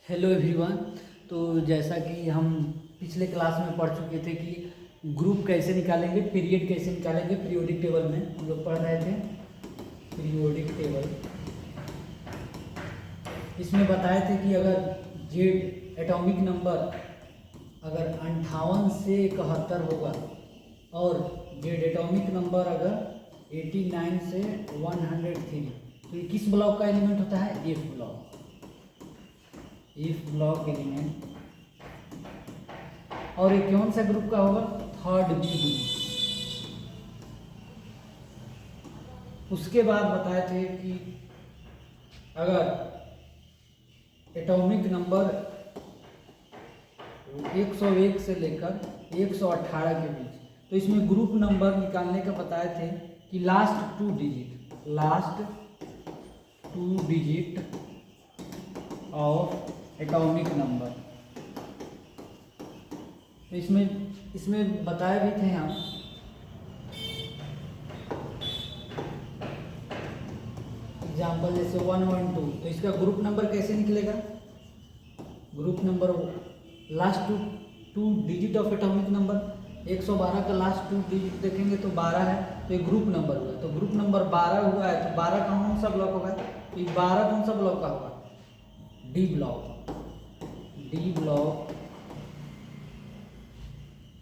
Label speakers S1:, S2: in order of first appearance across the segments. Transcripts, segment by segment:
S1: Hello everyone. तो जैसा कि हम पिछले क्लास में पढ़ चुके थे कि ग्रुप कैसे निकालेंगे, पीरियड कैसे निकालेंगे। पीरियोडिक टेबल में हम लोग पढ़ रहे थे पीरियोडिक टेबल। इसमें बताए थे कि अगर जेड एटॉमिक नंबर अगर 58 से 71 होगा और जेड एटॉमिक नंबर अगर 89 से 103, तो ये किस ब्लॉक का एलिमेंट होता है? F block. F block element. और ये कौन सा ग्रुप का होगा? Third B group. उसके बाद बताए थे कि अगर एटॉमिक नंबर 101 से लेकर 118 के बीच, तो इसमें ग्रुप नंबर निकालने का बताए थे कि last two digit of atomic number. तो इसमें बताए भी थे हम एग्जाम्पल जैसे 112, तो इसका ग्रुप नंबर कैसे निकलेगा? Group number last two digit of atomic number 112 का लास्ट टू डिजिट देखेंगे तो 12 है, तो ये ग्रुप नंबर हुआ। तो ग्रुप नंबर 12 हुआ है, तो 12 कौन सा ब्लॉक होगा? तो 12 कौन सा ब्लॉक का होगा? D block.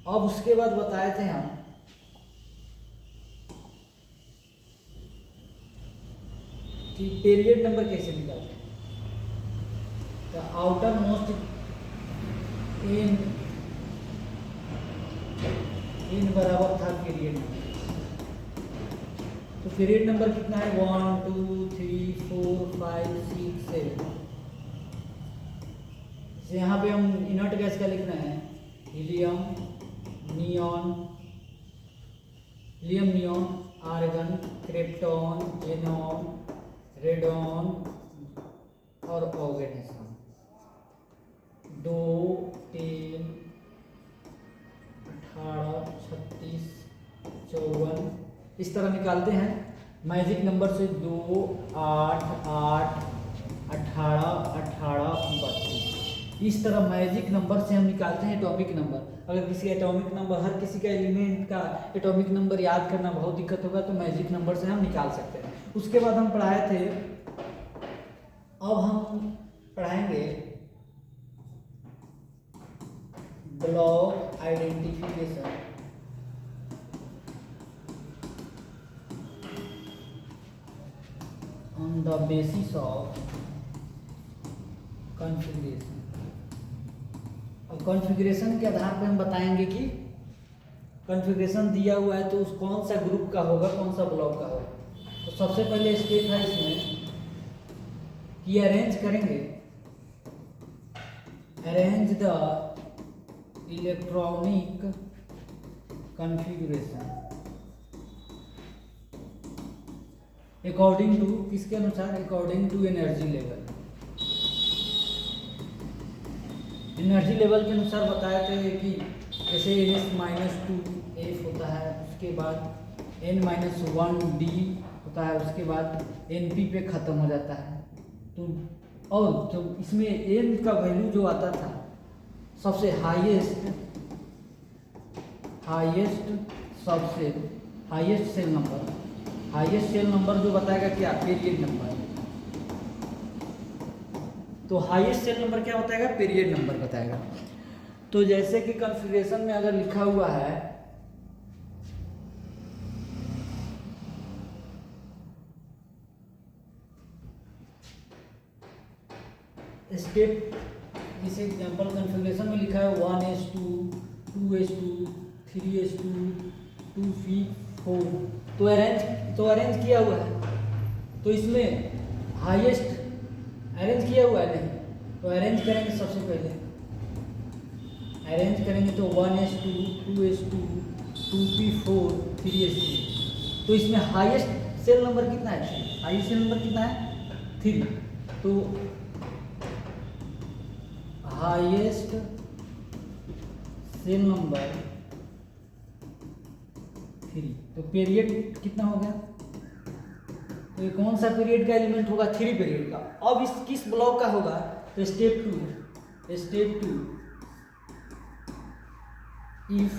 S1: अब उसके बाद बताए थे हम कि पीरियड नंबर कैसे निकालते हैं। तो आउटर मोस्ट इन बराबर था पीरियड नंबर। तो पीरियड नंबर कितना है? 1 2 3 4 5 6 7। यहाँ पे हम इनर्ट गैस का लिखना है helium, neon, argon, krypton, xenon, radon और ऑर्गेनिज्म। 2 3 18 36 54 इस तरह निकालते हैं मैजिक नंबर से। 2 8 8 18 18 32 इस तरह मैजिक नंबर से हम निकालते हैं एटॉमिक नंबर। अगर किसी एटॉमिक नंबर, हर किसी का एलिमेंट का एटॉमिक नंबर याद करना बहुत दिक्कत होगा, तो मैजिक नंबर से हम निकाल सकते हैं। उसके बाद हम पढ़ाए थे, अब हम पढ़ाएंगे block identification. On the basis of configuration. अब कॉन्फ़िगरेशन के आधार पर हम बताएंगे कि कॉन्फ़िगरेशन दिया हुआ है तो उस कौन सा ग्रुप का होगा, कौन सा ब्लॉक का होगा। तो सबसे पहले स्टेप है इसमें कि अरेंज करेंगे, arrange the electronic configuration according to, किसके अनुसार? According to energy level. Energy level के अनुसार बताए थे कि जैसे -2 F होता है, उसके बाद n-1 D होता है, उसके बाद NP पे ख़त्म हो जाता है। तो और जो इसमें n का वैल्यू जो आता था सबसे हाईएस्ट सेल नंबर जो बताएगा क्या? Period number. तो हाईएस्ट सेल नंबर क्या बताएगा? पीरियड नंबर बताएगा। तो जैसे कि कॉन्फ़िगरेशन में अगर लिखा हुआ है स्टेप, जैसे एग्जांपल कॉन्फ़िगरेशन में लिखा है 1s2 2s2 3s2 2p4, तो अरेंज किया हुआ है। तो इसमें हाईएस्ट अरेंज किया हुआ है नहीं, तो अरेंज करेंगे। सबसे पहले अरेंज करेंगे तो 1s2 2s2 2p4 3s2। तो इसमें हाईएस्ट सेल नंबर कितना है? 3। हाईएस्ट सेल नंबर कितना है? 3। तो हाईएस्ट सेल नंबर 3, तो पीरियड कितना हो गया? तो ये कौन सा पीरियड का एलिमेंट होगा? 3 पीरियड का। अब इस किस ब्लॉक का होगा? तो step two, if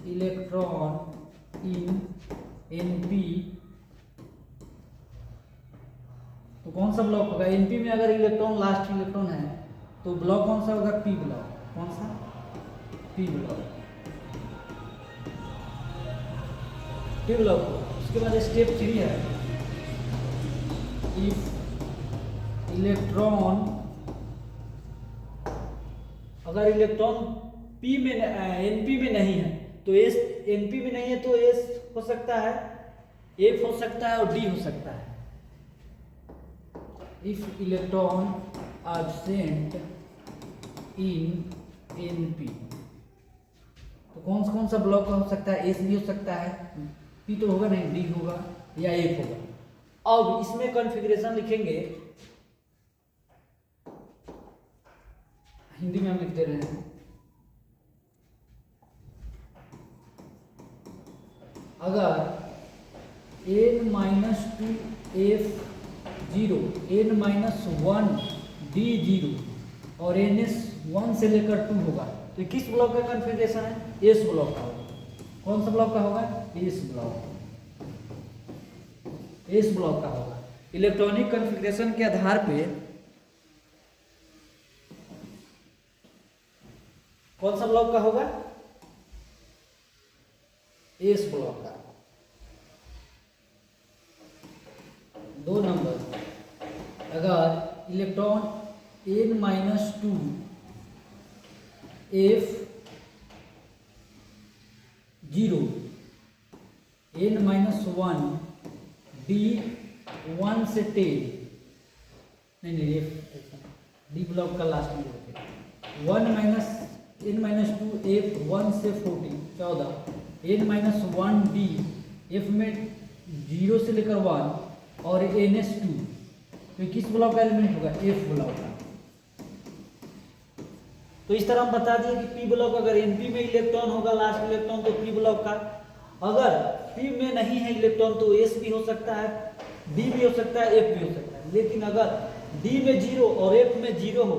S1: electron in np, तो कौन सा ब्लॉक होगा? np में अगर इलेक्ट्रॉन लास्ट इलेक्ट्रॉन है तो ब्लॉक कौन सा होगा? p block. कौन सा? p block. p block. उसके बाद स्टेप 3 है, इफ इलेक्ट्रॉन, अगर इलेक्ट्रॉन p में np में नहीं है तो s, np में नहीं है तो s हो सकता है, f हो सकता है और d हो सकता है। If electron absent in np, तो कौन सा ब्लॉक हो सकता है? s भी हो सकता है, p तो होगा नहीं, d होगा या f होगा। अब इसमें कॉन्फ़िगरेशन लिखेंगे, हिंदी में हम लिख दे रहे हैं। अगर n-2 f0, n-1 d0 और ns 1 से लेकर 2 होगा तो किस ब्लॉक का कॉन्फ़िगरेशन है? s ब्लॉक का होगा। कौन सा ब्लॉक का होगा? s ब्लॉक का होगा। इलेक्ट्रॉनिक कॉन्फ़िगरेशन के आधार पे कौन सा ब्लॉक का होगा? एस ब्लॉक का। 2 नंबर, अगर electron n-2 f0, n-1 d1 से 10, नहीं डी ब्लॉक का लास्ट में n-2 f1 से 14 n-1 d f में 0 से लेकर 1 और ns2, तो किस ब्लॉक का एलिमेंट होगा? f ब्लॉक का। तो इस तरह हम बता दिए कि p ब्लॉक, अगर np में इलेक्ट्रॉन होगा लास्ट इलेक्ट्रॉन तो p ब्लॉक का, अगर p में नहीं है इलेक्ट्रॉन तो s भी हो सकता है, d भी हो सकता है, f भी हो सकता है। लेकिन अगर d में 0 और f में 0 हो,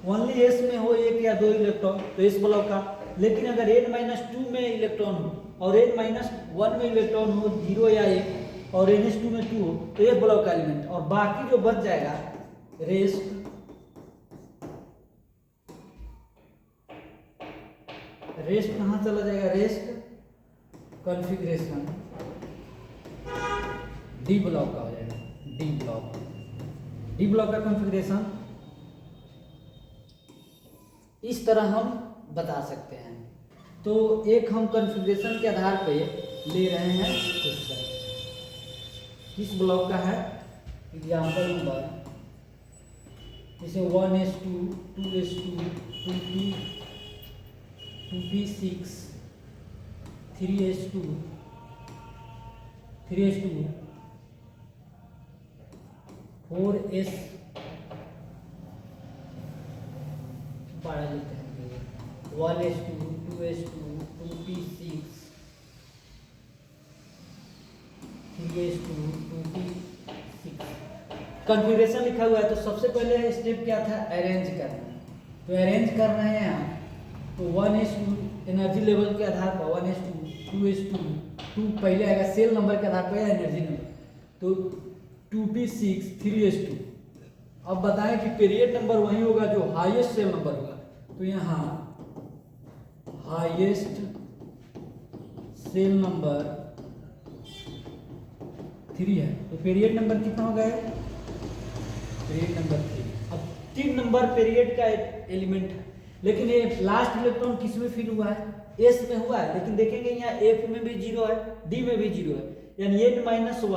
S1: ओनली s में हो 1 या 2 इलेक्ट्रॉन तो s ब्लॉक का। लेकिन अगर n-2 में इलेक्ट्रॉन हो और n-1 में इलेक्ट्रॉन हो 0 या 1 और ns2 में 2 हो तो f ब्लॉक का एलिमेंट, और बाकी जो बच जाएगा रेस्ट कहाँ चला जाएगा? रेस्ट कॉन्फ़िगरेशन डी ब्लॉक का हो जाएगा। डी ब्लॉक का कॉन्फ़िगरेशन इस तरह हम बता सकते हैं। तो एक हम कॉन्फ़िगरेशन के आधार पे ले रहे हैं क्वेश्चन, किस ब्लॉक का है? एग्जाम्पल नंबर जैसे 1s2 2s2 2p6 3s2 4s 12 लेते हैं, 1s2 2s2 2p6 3s2 2p6। Configuration लिखा हुआ है तो सबसे पहले स्टेप क्या था? अरेंज करना। तो अरेंज कर रहे हैं हम, तो 1s2 एनर्जी लेवल के आधार पर 1s2 2s2 2 पहले आएगा सेल नंबर के आधार पर या एनर्जी नंबर, तो 2p6 3s2। अब बताएं कि पीरियड नंबर वही होगा जो हाईएस्ट सेल नंबर होगा, तो यहाँ हाईएस्ट सेल नंबर 3 है, तो पीरियड नंबर कितना हो गया? Period number 3। अब 3 नंबर पीरियड का एलिमेंट है, लेकिन ये लास्ट इलेक्ट्रॉन किस में फिल हुआ है? एस में हुआ है। लेकिन देखेंगे यहाँ एफ में भी 0 है, डी में भी 0 है, यानी n-1 2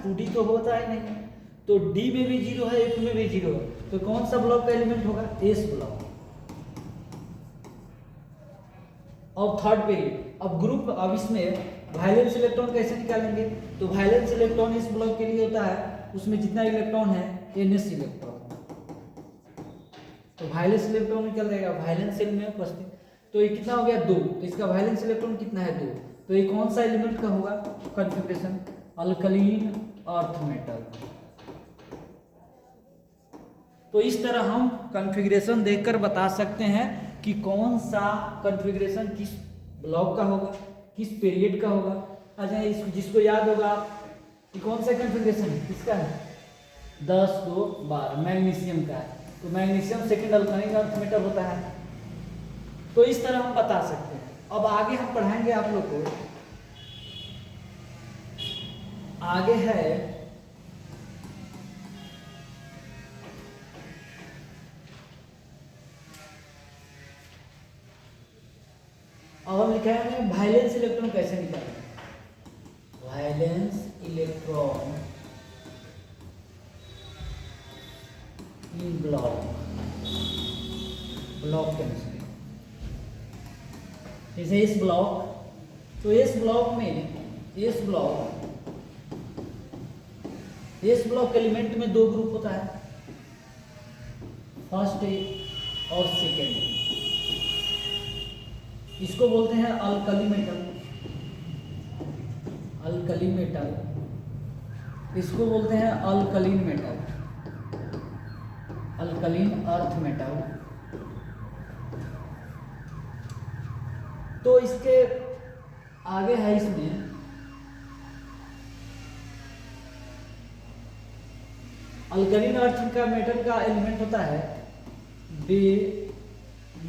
S1: 2d तो होता है नहीं, तो डी में भी 0 है, एफ में भी 0 है, तो कौन सा ब्लॉक का एलिमेंट होगा? S block. और थर्ड पीरियड, अब ग्रुप, अब इसमें वायलेंस इलेक्ट्रॉन कैसे निकालेंगे? तो वायलेंस इलेक्ट्रॉन इस ब्लॉक के लिए होता है, उसमें जितना इलेक्ट्रॉन है ns इलेक्ट्रॉन, तो वायलेंस इलेक्ट्रॉन निकल जाएगा वायलेंस सेल में उपस्थित। तो ये कितना हो गया? 2, तो इसका वायलेंस इलेक्ट्रॉन कितना है? 2। तो ये कौन सा एलिमेंट का होगा कॉन्फ़िगरेशन? Alkaline earth metal. तो इस तरह हम कॉन्फ़िगरेशन देखकर बता सकते हैं कि कौन सा कॉन्फ़िगरेशन किस ब्लॉक का होगा, किस पीरियड का होगा। अच्छा, जिसको याद होगा कि कौन सा कॉन्फ़िगरेशन है, किसका है? 10 2 12 मैग्नीशियम का है। तो magnesium second alkaline earth metal होता है। तो इस तरह हम बता सकते हैं। अब आगे हम पढ़ाएंगे आप लोग को, आगे है अब हम लिखा है हमें वाइलेंस इलेक्ट्रॉन कैसे निकालें। वाइलेंस इलेक्ट्रॉन इन ब्लॉक केमिस्ट्री। जैसे इस ब्लॉक, तो इस ब्लॉक में इस ब्लॉक एलिमेंट में दो ग्रुप होता है, फर्स्ट और सेकेंड। इसको बोलते हैं अल्कली मेटल, इसको बोलते हैं alkaline metal, alkaline earth metal. तो इसके आगे है, इसमें अल्कलीन अर्थ का मेटल का एलिमेंट होता है बे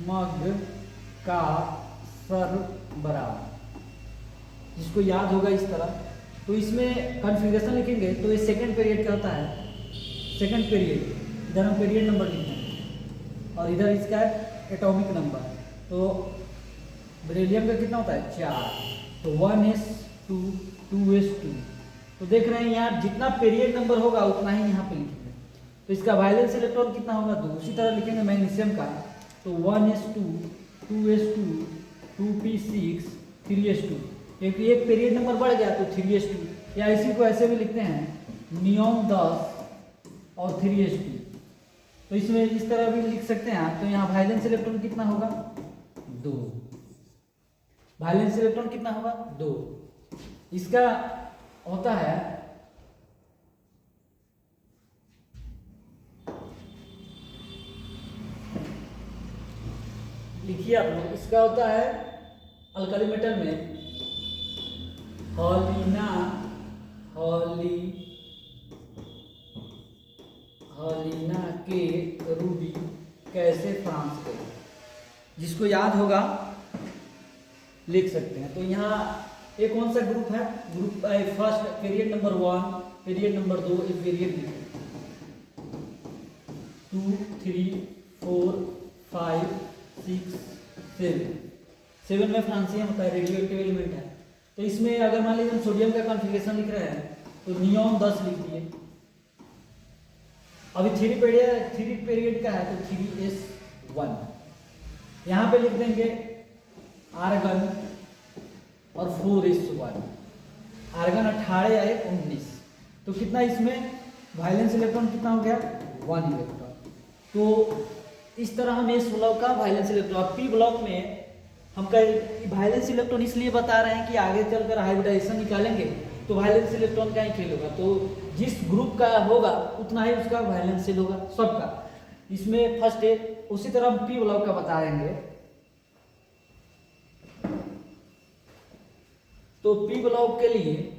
S1: मग का सरबरा, जिसको याद होगा इस तरह। तो इसमें कॉन्फ़िगरेशन लिखेंगे तो ये सेकंड पीरियड का होता है, सेकंड पीरियड। इधर हम पीरियड नंबर लिखते हैं और इधर इसका एटॉमिक नंबर। तो बेरिलियम का कितना होता है? 4। तो 1s2 2s2। तो देख रहे हैं यहाँ जितना पीरियड नंबर होगा उतना ही यहाँ पे लिखेंगे। तो इसका वाइलेंस इलेक्ट्रॉन कितना होगा? 2। उसी तरह लिखेंगे मैग्नीशियम का, तो 1s2 2s2 2p6 3s2। एक पीरियड नंबर बढ़ गया तो 3s2, या इसी को ऐसे भी लिखते हैं नियॉन 10 और 3s2। तो इसमें इस तरह भी लिख सकते हैं आप। तो यहाँ वाइलेंस इलेक्ट्रॉन कितना होगा? 2। वाइलेंस इलेक्ट्रॉन कितना होगा? 2। इसका होता है लिखिए आप लोग, इसका होता है अल्कली मेटल में हॉलिना के रूबी कैसे फ्रांस के, जिसको याद होगा लिख सकते हैं। तो यहाँ ये कौन सा ग्रुप है? Group first period number 1, period number 2, एक पीरियड 2 3 4 5 6 7 में फ्रांसियम होता है, रेडियो एक्टिव एलिमेंट है। तो इसमें अगर मान लीजिए हम सोडियम का कॉन्फ़िगरेशन लिख रहे हैं तो नियॉन 10 लिख दिए। अभी 3 पीरियड का है तो 3s1। यहाँ पे लिख देंगे आर्गन और 4s1। आर्गन 18 या 19। तो कितना इसमें वाइलेंस इलेक्ट्रॉन कितना हो गया? 1 इलेक्ट्रॉन। तो इस तरह हम इस ब्लॉक का वाइलेंस इलेक्ट्रॉन, पी ब्लॉक में हम वाइलेंस इलेक्ट्रॉन इसलिए बता रहे हैं कि आगे चलकर हाइब्रिडाइजेशन निकालेंगे तो वाइलेंस इलेक्ट्रॉन का ही खेल होगा। तो जिस ग्रुप का होगा उतना ही उसका वाइलेंस सेल होगा सबका। इसमें फर्स्ट है, उसी तरह हम पी ब्लॉक का बताएंगे। तो पी ब्लॉक के लिए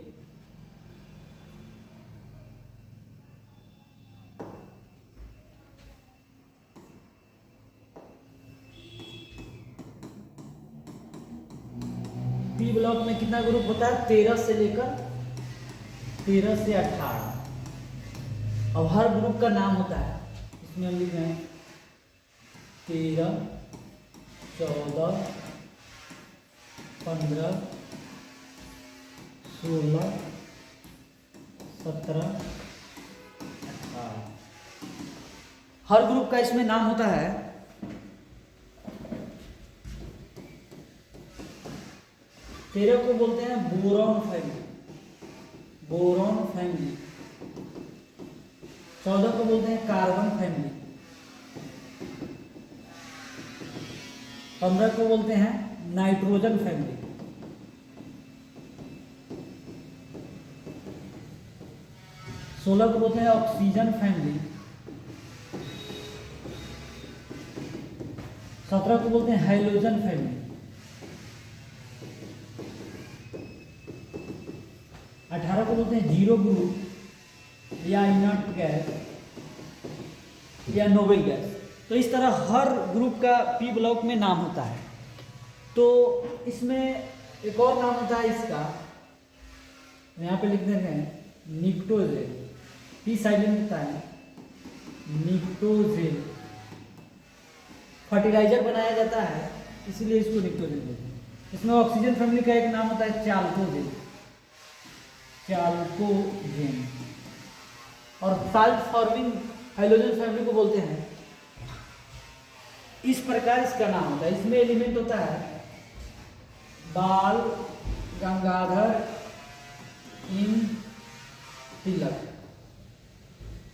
S1: पी ब्लॉक में कितना ग्रुप होता है? 13 से लेकर 13 से 18। अब हर ग्रुप का नाम होता है। इसमें हम लिख रहे हैं 13 14 15 16 17 18। हर ग्रुप का इसमें नाम होता है। 13 को बोलते हैं बोरॉन फैमिली, 14 को बोलते हैं कार्बन फैमिली, 15 को बोलते हैं नाइट्रोजन फैमिली, 16 को बोलते हैं ऑक्सीजन फैमिली, 17 को बोलते हैं हाइड्रोजन फैमिली, 18 को बोलते हैं जीरो ग्रुप या इनर्ट गैस या नोबल गैस। तो इस तरह हर ग्रुप का पी ब्लॉक में नाम होता है। तो इसमें एक और नाम होता है इसका, यहाँ पे लिख देते हैं निक्टोजेल, पी साइलेंट होता है निक्टोजेल। फर्टिलाइजर बनाया जाता है इसीलिए इसको निक्टोजेल बोलते हैं। इसमें ऑक्सीजन फैमिली का एक नाम होता है चाल्कोजेन, चाल्कोजेन। और साल्ट फॉर्मिंग हाइड्रोजन फैमिली को बोलते हैं। इस प्रकार इसका नाम होता है। इसमें एलिमेंट होता है बाल गंगाधर इन तिलक,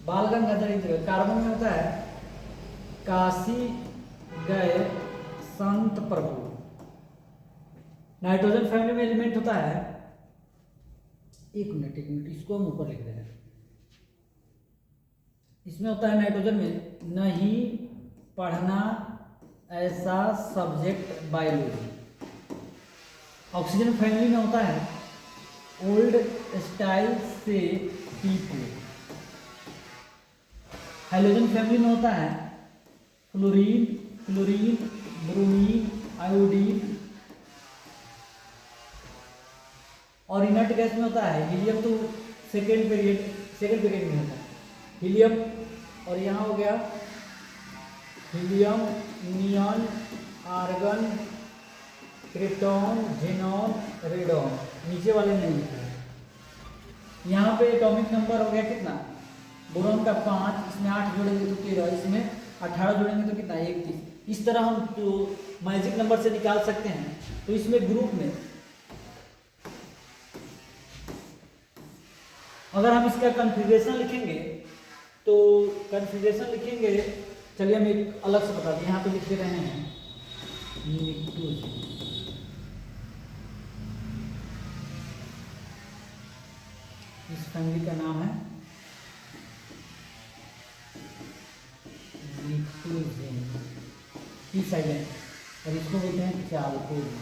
S1: बाल गंगाधर इन तिलक। कार्बन में होता है काशी गए संत प्रभु। नाइट्रोजन फैमिली में एलिमेंट होता है, एक मिनट इसको हम ऊपर लिख रहे हैं। इसमें होता है नाइट्रोजन में नहीं पढ़ना ऐसा सब्जेक्ट बायोलॉजी। ऑक्सीजन फैमिली में होता है ओल्ड स्टाइल से पीपल। हाइड्रोजन फैमिली में होता है फ्लोरीन, क्लोरीन, ब्रोमीन, आयोडीन। और इनर्ट गैस में होता है हीलियम। तो सेकेंड पीरियड में होता है हीलियम। और यहाँ हो गया helium, neon, argon, krypton, xenon, radon. नीचे वाले नहीं लिखा है। यहाँ पे एटॉमिक नंबर हो गया कितना, बोरॉन का 5, इसमें 8 जोड़ेंगे तो 13, इसमें 18 जोड़ेंगे तो कितना 31। इस तरह हम तो मैजिक नंबर से निकाल सकते हैं। तो इसमें ग्रुप में अगर हम इसका कॉन्फ़िगरेशन लिखेंगे तो कॉन्फ़िगरेशन लिखेंगे, चलिए हम एक अलग से बता दें। यहाँ पे लिख के रहे हैं इस फैमिली का नाम है निक्टोजेन, पी साइलेंट, और इसको बोलते हैं चाल्कोजेन।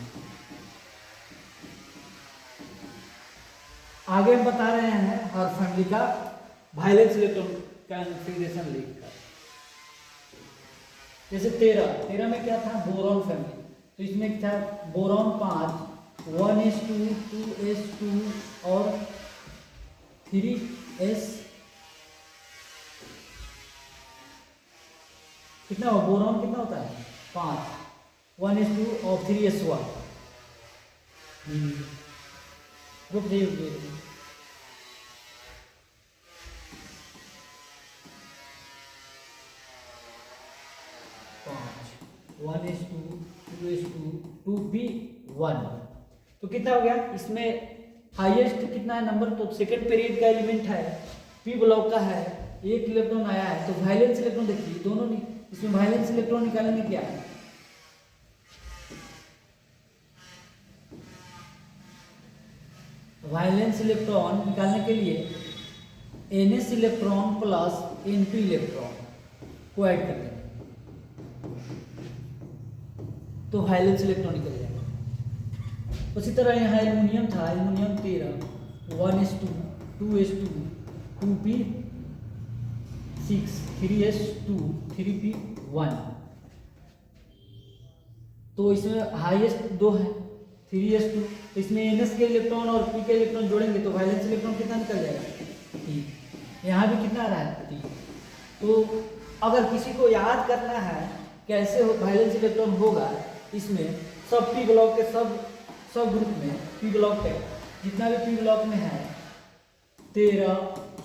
S1: आगे हम बता रहे हैं हर फैमिली का वायलेंस इलेक्ट्रॉन कॉन्फ़िगरेशन लिखकर। जैसे 13 में क्या था, बोरॉन फैमिली। तो इसमें था बोरॉन 5, 1s2, 2s2 और 3s। कितना हो, बोरॉन कितना होता है 5, 1s2 और 3s1। रुक जाइए, 1s2, 2s2, 2p1। तो कितना हो गया, इसमें हाईएस्ट कितना है नंबर, तो सेकंड पीरियड का एलिमेंट है, पी ब्लॉक का है, एक इलेक्ट्रॉन आया है। तो वायलेंस इलेक्ट्रॉन देखिए दोनों इसमें वायलेंस इलेक्ट्रॉन निकालेंगे क्या है, वायलेंस इलेक्ट्रॉन निकालने के लिए ns electron plus np electron को ऐड कर देंगे तो वायलेंस इलेक्ट्रॉन निकल जाएगा। उसी तरह यहाँ एल्युमिनियम था, aluminium 13, 1s2, 2s2, 2p6, 3s2, 3p1। तो इसमें हाईएस्ट 2 है 3s2। इसमें ns के इलेक्ट्रॉन और p के इलेक्ट्रॉन जोड़ेंगे तो वायलेंस इलेक्ट्रॉन कितना निकल जाएगा, t। यहाँ भी कितना आ रहा है, t। तो अगर किसी को याद करना है कैसे वायलेंस इलेक्ट्रॉन होगा, इसमें सब पी ब्लॉक के सब ग्रुप में पी ब्लॉक के जितना भी पी ब्लॉक में है 13,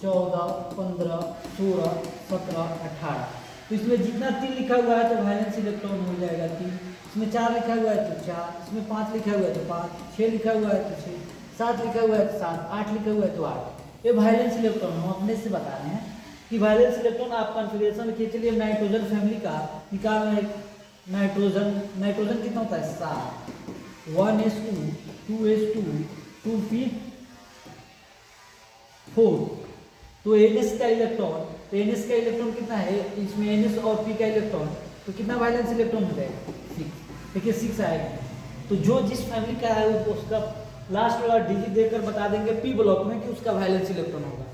S1: 14, 15, 16, 17, 18। तो इसमें जितना 3 लिखा हुआ है तो वायलेंस इलेक्ट्रॉन हो जाएगा 3। इसमें 4 लिखा हुआ है तो 4, इसमें 5 लिखा हुआ है तो 5, 6 लिखा हुआ है तो 6, 7 लिखा हुआ है तो 7, 8 लिखा हुआ है तो 8। ये वायलेंस इलेक्ट्रॉन हम अपने से बता रहे हैं कि वायलेंस इलेक्ट्रॉन आप कॉन्फ़िगरेशन लिखिए। चलिए नाइट्रोजन फैमिली का निकाल रहे हैं। नाइट्रोजन कितना होता है 7, 1s2, 2s2, 2p4। तो NS का इलेक्ट्रॉन, तो NS का इलेक्ट्रॉन कितना है इसमें, NS और P का इलेक्ट्रॉन, तो कितना वैलेंस इलेक्ट्रॉन हो जाएगा 6। देखिए 6 आएगा। तो जो जिस फैमिली का है उसका लास्ट वाला डिजिट देकर बता देंगे P ब्लॉक में कि उसका वैलेंस इलेक्ट्रॉन होगा।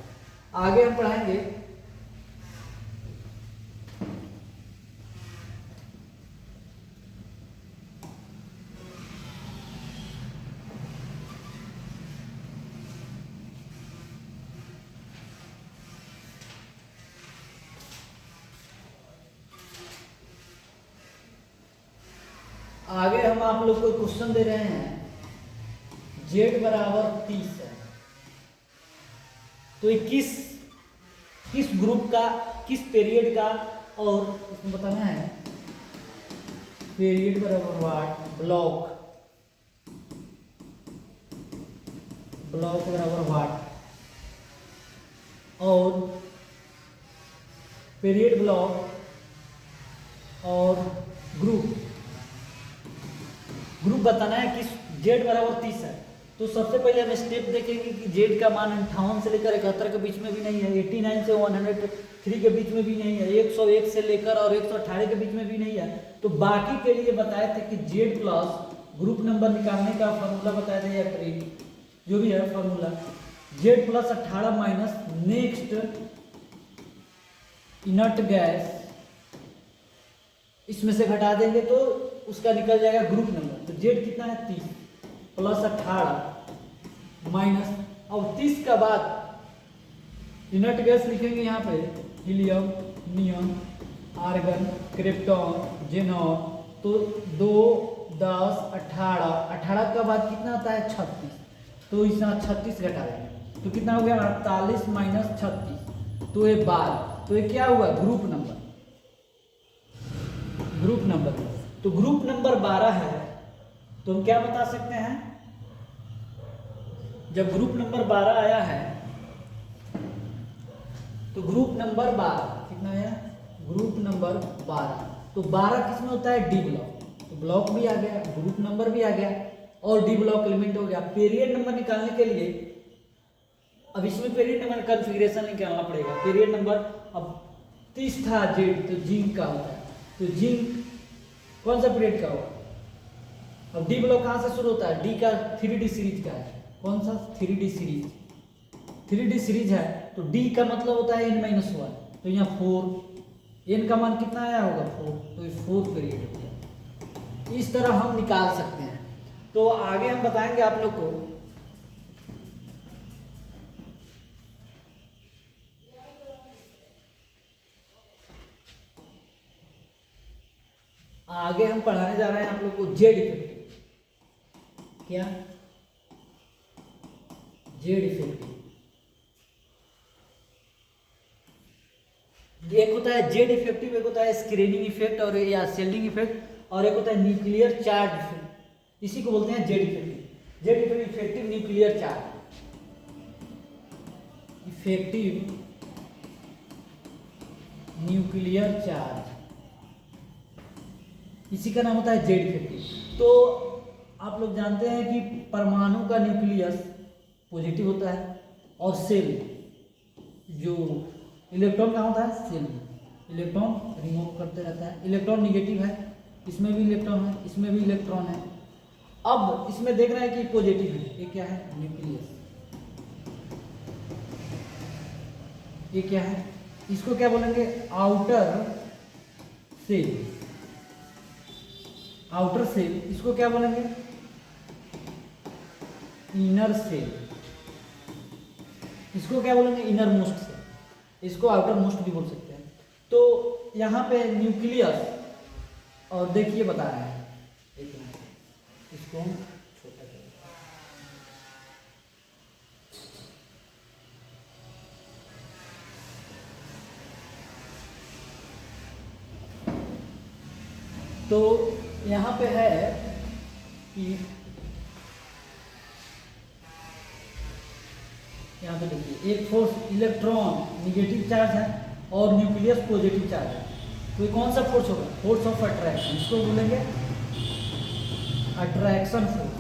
S1: आगे हम पढ़ाएंगे हम आप लोग को क्वेश्चन दे रहे हैं Z बराबर 30 है, तो ये किस ग्रुप का, किस पीरियड का, और इसमें बताना है पीरियड बराबर वाट, ब्लॉक बराबर वाट, और पीरियड ब्लॉक और ग्रुप बताना है कि Z बराबर 30 है। तो सबसे पहले हम स्टेप देखेंगे कि Z का मान 58 से लेकर 71 के बीच में भी नहीं है, 89 से 103 के बीच में भी नहीं है, 101 से लेकर और 118 के बीच में भी नहीं है। तो बाकी के लिए बताए थे कि Z प्लस ग्रुप नंबर निकालने का फॉर्मूला बताया था, या ट्रिक जो भी है formula, Z plus 18 minus next inert gas, इसमें से घटा देंगे तो उसका निकल जाएगा ग्रुप नंबर। तो Z कितना है 30 प्लस 18 माइनस, अब 30 का बाद इनर्ट गैस लिखेंगे यहाँ पे, helium, neon, argon, krypton, xenon. तो 2 10 18 का बाद कितना आता है 36, तो इसमें 36 घटा देंगे तो कितना हो गया 48 माइनस 36, तो ये 12। तो ये क्या हुआ ग्रुप नंबर। तो ग्रुप नंबर 12 है, तो हम क्या बता सकते हैं, जब ग्रुप नंबर 12 आया है तो ग्रुप नंबर 12 कितना है, ग्रुप नंबर 12, तो 12 किसमें होता है डी ब्लॉक, तो ब्लॉक भी आ गया, ग्रुप नंबर भी आ गया और डी ब्लॉक एलिमेंट हो गया। पीरियड नंबर निकालने के लिए अब इसमें पीरियड नंबर कन्फिग्रेशन निकालना पड़ेगा। पीरियड नंबर अब 30 था जेड, तो जिंक का होता है, तो जिंक कौन सा पीरियड का होगा। अब डी ब्लॉक कहाँ से शुरू होता है, डी का 3D सीरीज का है, कौन सा 3D सीरीज, 3D सीरीज है, तो डी का मतलब होता है n-1, तो यहाँ 4, n का मान कितना आया होगा 4, तो ये 4 पीरियड हो गया। इस तरह हम निकाल सकते हैं। तो आगे हम बताएंगे आप लोग को आगे हम पढ़ाने जा रहे हैं आप लोग को जेड इफेक्टिव। क्या जेड इफेक्टिव, एक होता है जेड इफेक्टिव, एक होता है स्क्रीनिंग इफेक्ट और या शेल्डिंग इफेक्ट, और एक होता है न्यूक्लियर चार्ज इफेक्ट, इसी को बोलते हैं Z effective. Z effective nuclear charge, effective nuclear charge, इसी का नाम होता है जेड इफेक्टिव। तो आप लोग जानते हैं कि परमाणु का न्यूक्लियस पॉजिटिव होता है और सेल जो इलेक्ट्रॉन कहाँ होता है, सेल में इलेक्ट्रॉन रिमूव करते रहता है। इलेक्ट्रॉन निगेटिव है, इसमें भी इलेक्ट्रॉन है, इसमें भी इलेक्ट्रॉन है। अब इसमें देख रहे हैं कि पॉजिटिव है, ये क्या है न्यूक्लियस, ये क्या है, इसको क्या बोलेंगे आउटर सेल, आउटर सेल, इसको क्या बोलेंगे इनर सेल, इसको क्या बोलेंगे इनर मोस्ट सेल, इसको आउटर मोस्ट भी बोल सकते हैं। तो यहाँ पे न्यूक्लियस, और देखिए बता रहे हैं, इसको हम छोटा करें, तो यहाँ पे है कि यहाँ पे देखिए एक फोर्स इलेक्ट्रॉन निगेटिव चार्ज है और न्यूक्लियस पॉजिटिव चार्ज है, तो ये कौन सा फोर्स होगा, फोर्स ऑफ अट्रैक्शन, इसको बोलेंगे अट्रैक्शन फोर्स।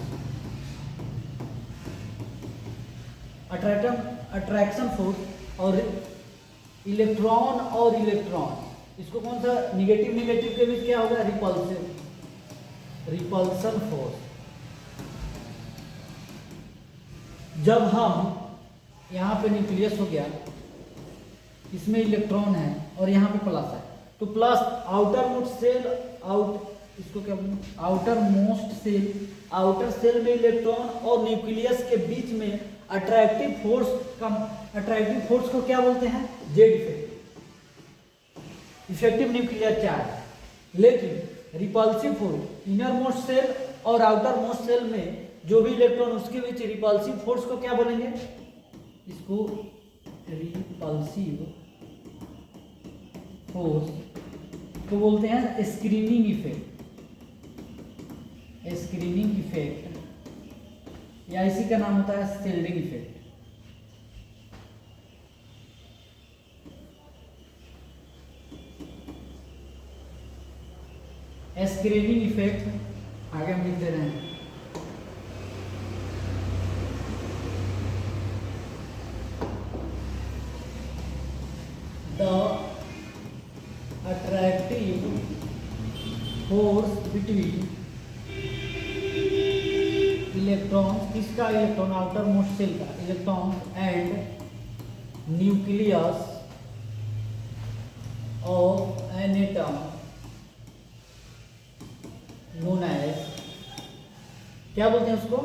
S1: अट्रैक्शन फोर्स और इलेक्ट्रॉन और इलेक्ट्रॉन, इसको कौन सा निगेटिव निगेटिव के बीच क्या होगा, रिपल्सन फोर्स। जब हम यहाँ पे न्यूक्लियस हो गया, इसमें इलेक्ट्रॉन है और यहाँ पे प्लस है, तो प्लस आउटर मोस्ट सेल इसको क्या बोलते, आउटर सेल में इलेक्ट्रॉन और न्यूक्लियस के बीच में अट्रैक्टिव फोर्स को क्या बोलते हैं, जेड इफेक्टिव न्यूक्लियर चार्ज। लेकिन repulsive force innermost shell और आउटर मोस्ट सेल में जो भी इलेक्ट्रॉन उसके बीच रिपल्सिव फोर्स को क्या बोलेंगे, इसको रिपल्सिव फोर्स को बोलते हैं स्क्रीनिंग इफेक्ट या इसी का नाम होता है शेल्डिंग इफेक्ट। स्क्रीनिंग इफेक्ट आगे हम लिख दे रहे हैं, the attractive force between electron, किसका इलेक्ट्रॉन, आउटर मोस्ट सेल का electron and nucleus of an atom known as, क्या बोलते हैं उसको,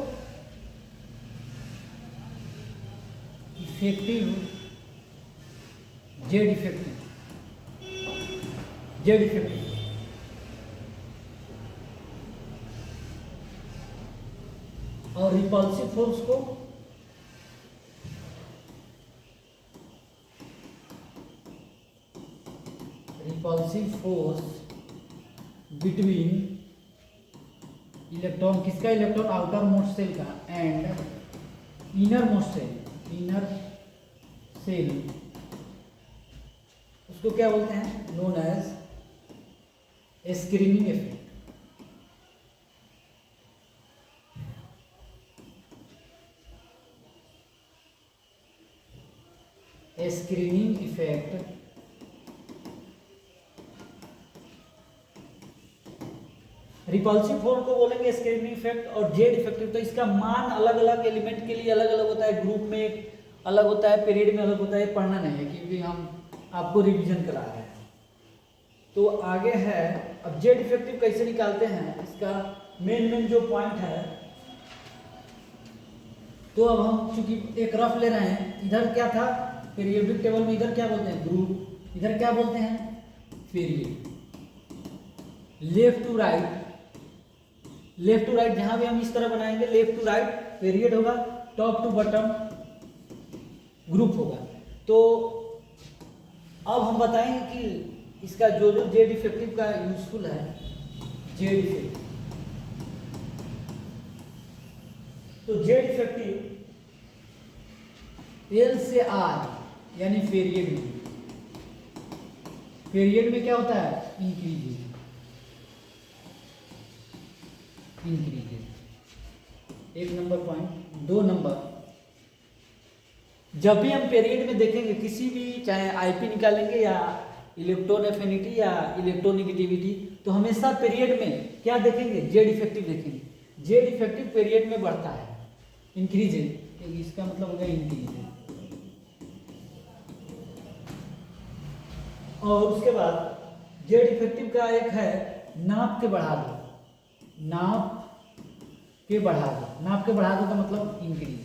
S1: इफेक्टिव जेड इफेक्टिव और रिपल्सिव फोर्स को बिटवीन इलेक्ट्रॉन, किसका इलेक्ट्रॉन, आउटर मोस्ट सेल का एंड इनर मोस्ट सेल उसको क्या बोलते हैं, known as screening effect. Screening effect repulsive force को बोलेंगे स्क्रीनिंग इफेक्ट और जेड इफेक्टिव। तो इसका मान अलग अलग एलिमेंट के लिए अलग अलग होता है, ग्रुप में एक अलग होता है, पीरियड में अलग होता है, पढ़ना नहीं है क्योंकि हम आपको रिवीजन करा रहे हैं। तो आगे है, अब जेड इफेक्टिव कैसे निकालते हैं, इसका मेन जो पॉइंट है। तो अब हम चूंकि एक रफ ले रहे हैं, इधर क्या था पीरियोडिक टेबल में, इधर क्या बोलते हैं ग्रुप, इधर क्या बोलते हैं पीरियड। लेफ्ट टू राइट जहां भी हम इस तरह बनाएंगे, लेफ्ट टू राइट पीरियड होगा, टॉप टू बॉटम ग्रुप होगा। तो अब हम बताएंगे कि इसका जो जेड इफेक्टिव का यूजफुल है, जेड इफेक्टिव। तो जेड इफेक्टिव एल से आर यानी पीरियड में क्या होता है, इंक्रीजेज। एक नंबर पॉइंट। 2 नंबर, जब भी हम पीरियड में देखेंगे किसी भी, चाहे आईपी निकालेंगे या इलेक्ट्रॉन एफिनिटी या इलेक्ट्रोनिगेटिविटी, तो हमेशा पीरियड में क्या देखेंगे, जेड इफेक्टिव देखेंगे। जेड इफेक्टिव पीरियड में बढ़ता है, इंक्रीजेज, इसका मतलब हो गया इंक्रीजेज। और उसके बाद जेड इफेक्टिव का एक है नाप के बढ़ा दो, नाप के बढ़ा दो का मतलब इंक्रीज।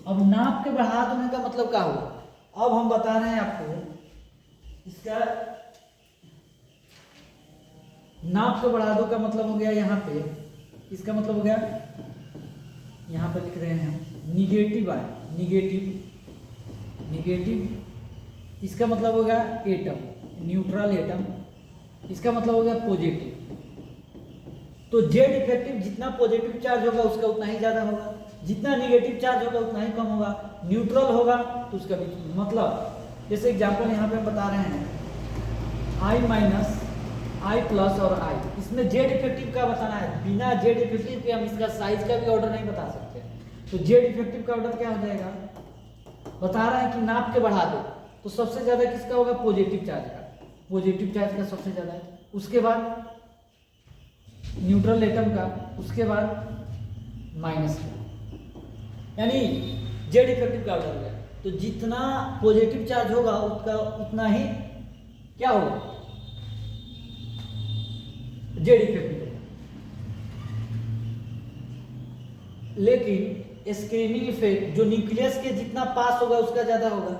S1: अब नाप के बढ़ा देने का मतलब क्या हुआ, अब हम बता रहे हैं आपको, इसका नाप के बढ़ा दो का मतलब हो गया यहाँ पे, इसका मतलब हो गया, यहाँ पे लिख रहे हैं हम निगेटिव, इसका मतलब हो गया एटम, न्यूट्रल एटम, इसका मतलब हो गया पॉजिटिव। तो जेड इफेक्टिव जितना पॉजिटिव चार्ज होगा उसका उतना ही ज्यादा होगा, जितना नेगेटिव चार्ज होगा उतना ही कम होगा। न्यूट्रल होगा तो उसका भी मतलब, जैसे एग्जांपल यहाँ पे हम बता रहे हैं I- I+ और I, इसमें जेड इफेक्टिव का बताना है। बिना जेड इफेक्टिव के हम इसका साइज का भी ऑर्डर नहीं बता सकते। तो जेड इफेक्टिव का ऑर्डर क्या हो जाएगा, बता रहा है कि नाप के बढ़ा दो, तो सबसे ज्यादा किसका होगा, पॉजिटिव चार्ज का, पॉजिटिव चार्ज का सबसे ज्यादा है, उसके बाद न्यूट्रल एटम का, उसके बाद माइनस का, यानी जेड इफेक्टिव का ऑर्डर हो गया। तो जितना पॉजिटिव चार्ज होगा उसका उतना ही क्या होगा, जेड इफेक्टिव होगा। लेकिन स्क्रीनिंग इफेक्ट जो न्यूक्लियस के जितना पास होगा उसका ज्यादा होगा।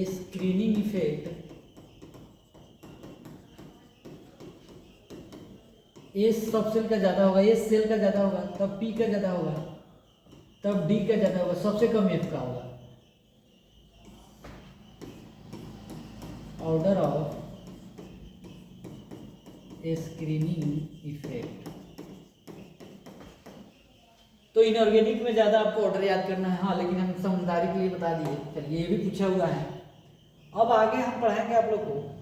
S1: स्क्रीनिंग इफेक्ट एस सब सेल का ज्यादा होगा, एस सेल का ज्यादा होगा, तब पी का ज्यादा होगा, तब डी का ज्यादा होगा, सबसे कम एफ का होगा। Order of screening effect. तो इनऑर्गेनिक में ज्यादा आपको ऑर्डर याद करना है, हाँ, लेकिन हम समझदारी के लिए बता दिए। चलिए ये भी पूछा हुआ है। अब आगे हम पढ़ाएंगे आप लोग को